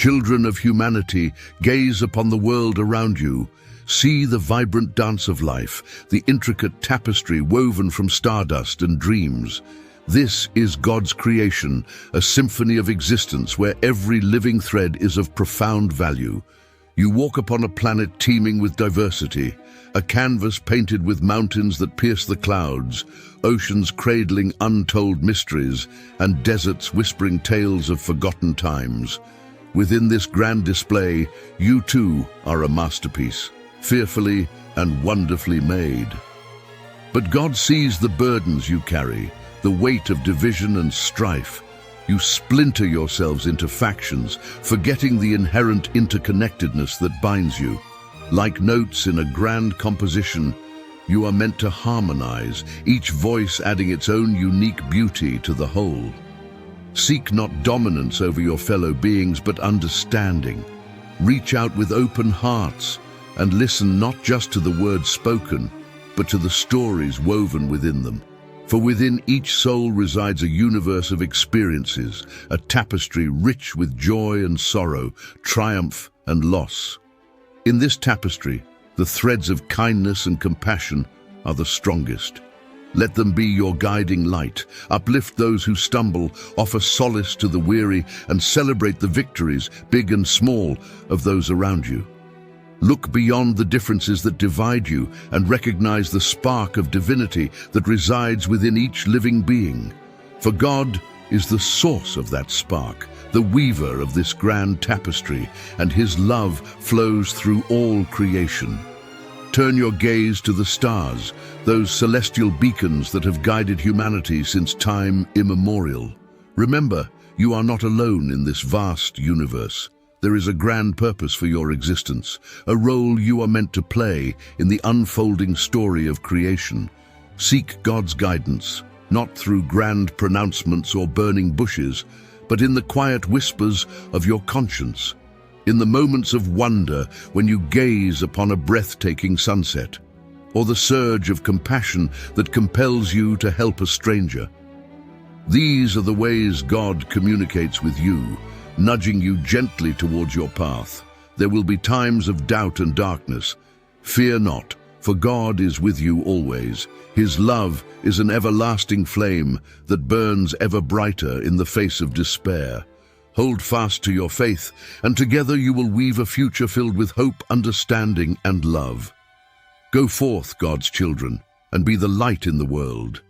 Children of humanity, gaze upon the world around you. See the vibrant dance of life, the intricate tapestry woven from stardust and dreams. This is God's creation, a symphony of existence where every living thread is of profound value. You walk upon a planet teeming with diversity, a canvas painted with mountains that pierce the clouds, oceans cradling untold mysteries, and deserts whispering tales of forgotten times. Within this grand display, you too are a masterpiece, fearfully and wonderfully made. But God sees the burdens you carry, the weight of division and strife. You splinter yourselves into factions, forgetting the inherent interconnectedness that binds you. Like notes in a grand composition, you are meant to harmonize, each voice adding its own unique beauty to the whole. Seek not dominance over your fellow beings, but understanding. Reach out with open hearts and listen not just to the words spoken, but to the stories woven within them. For within each soul resides a universe of experiences, a tapestry rich with joy and sorrow, triumph and loss. In this tapestry, the threads of kindness and compassion are the strongest. Let them be your guiding light. Uplift those who stumble, offer solace to the weary, and celebrate the victories, big and small, of those around you. Look beyond the differences that divide you and recognize the spark of divinity that resides within each living being. For God is the source of that spark, the weaver of this grand tapestry, and His love flows through all creation. Turn your gaze to the stars, those celestial beacons that have guided humanity since time immemorial. Remember, you are not alone in this vast universe. There is a grand purpose for your existence, a role you are meant to play in the unfolding story of creation. Seek God's guidance, not through grand pronouncements or burning bushes, but in the quiet whispers of your conscience. In the moments of wonder when you gaze upon a breathtaking sunset, or the surge of compassion that compels you to help a stranger. These are the ways God communicates with you, nudging you gently towards your path. There will be times of doubt and darkness. Fear not, for God is with you always. His love is an everlasting flame that burns ever brighter in the face of despair. Hold fast to your faith, and together you will weave a future filled with hope, understanding, and love. Go forth, God's children, and be the light in the world.